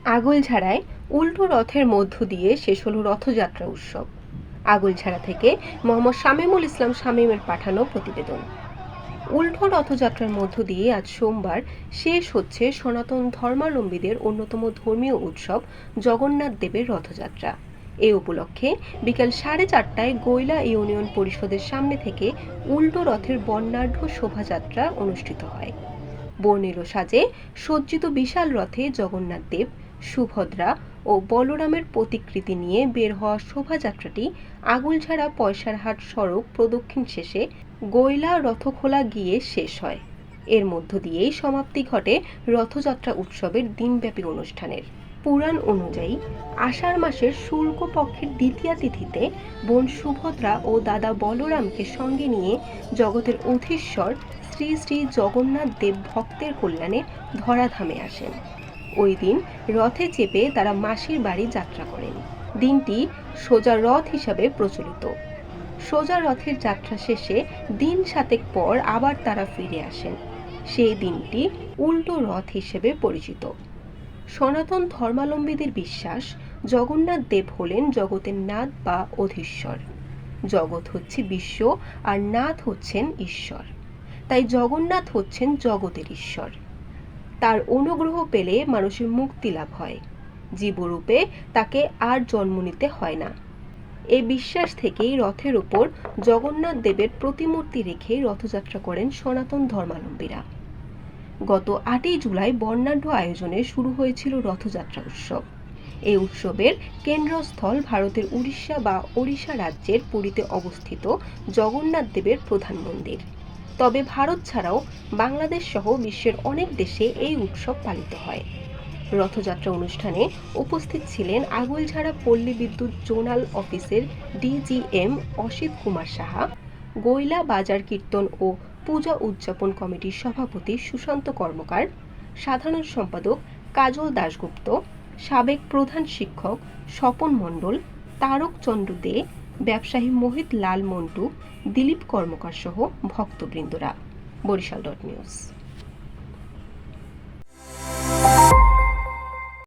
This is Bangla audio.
আগৈলঝাড়ায় উল্টো রথের মধ্য দিয়ে শেষ হলো রথযাত্রা উৎসব। আগৈলঝাড়া থেকে মোহাম্মদ শামীমুল ইসলাম শামীমের পাঠানো প্রতিবেদন। উল্টো রথযাত্রার মধ্য দিয়ে আজ সোমবার শেষ হচ্ছে সনাতন ধর্মাবলম্বীদের অন্যতম ধর্মীয় উৎসব জগন্নাথ দেবের রথযাত্রা। এ উপলক্ষে বিকাল 4:30টায় গৈলা ইউনিয়ন পরিষদের সামনে থেকে উল্টো রথের বর্ণাঢ্য শোভাযাত্রা অনুষ্ঠিত হয়। বর্ণিল সাজে সজ্জিত বিশাল রথে জগন্নাথ দেব, সুভদ্রা ও বলরামের প্রতিকৃতি নিয়ে বের হওয়া শোভাযাত্রাটি আগৈলঝাড়া পয়সারহাট সড়ক প্রদক্ষিণ শেষে গৈলা রথখোলা গিয়ে শেষ হয়। এর মধ্য দিয়েই সমাপ্তি ঘটে রথযাত্রা উৎসবের দিনব্যাপী অনুষ্ঠানের। পুরাণ অনুযায়ী আষাঢ় মাসের শুল্ক পক্ষের দ্বিতীয়া তিথিতে বোন সুভদ্রা ও দাদা বলরামকে সঙ্গে নিয়ে জগতের অধীশ্বর শ্রী শ্রী জগন্নাথ দেব ভক্তের কল্যাণে ধরাধামে আসেন। ওই দিন রথে চেপে তারা মাসির বাড়ি যাত্রা করেন। দিনটি সোজা রথ হিসাবে প্রচলিত। সোজা রথের যাত্রা শেষে দিন 7 পর আবার তারা ফিরে আসেন। সেই দিনটি উল্টো রথ হিসেবে পরিচিত। সনাতন ধর্মাবলম্বীদের বিশ্বাস, জগন্নাথ দেব হলেন জগতের নাথ বা অধীশ্বর। জগৎ হচ্ছে বিশ্ব আর নাথ হচ্ছেন ঈশ্বর। তাই জগন্নাথ হচ্ছেন জগতের ঈশ্বর। তার অনুগ্রহ পেলে মানুষের মুক্তি লাভ হয়, জীবরূপে তাকে আর জন্ম নিতে হয় না। এই বিশ্বাস থেকেই রথের উপর জগন্নাথ দেবের প্রতিমূর্তি রেখে রথযাত্রা করেন সনাতন ধর্মাবলম্বীরা। গত 8ই জুলাই বর্ণাঢ্য আয়োজনে শুরু হয়েছিল রথযাত্রা উৎসব। এই উৎসবের কেন্দ্রস্থল ভারতের উড়িষ্যা বা ওড়িশা রাজ্যের পুরীতে অবস্থিত জগন্নাথ দেবের প্রধান মন্দির। তবে ভারত ছাড়াও বাংলাদেশ সহ বিশ্বের অনেক দেশে এই উৎসব পালিত হয়। রথযাত্রা অনুষ্ঠানে উপস্থিত ছিলেন আগৈলঝাড়া পল্লী বিদ্যুৎ জোনাল অফিসের ডিজিএম অসিত কুমার সাহা, গৈলা বাজার কীর্তন ও পূজা উদযাপন কমিটির সভাপতি সুশান্ত কর্মকার, সাধারণ সম্পাদক কাজল দাশগুপ্ত, সাবেক প্রধান শিক্ষক স্বপন মণ্ডল, তারক চন্দ্র দে, ব্যবসায়ী মোহিত লাল মন্টু, দিলীপ কর্মকার সহ ভক্তবৃন্দরা। বরিশাল.নিউজ।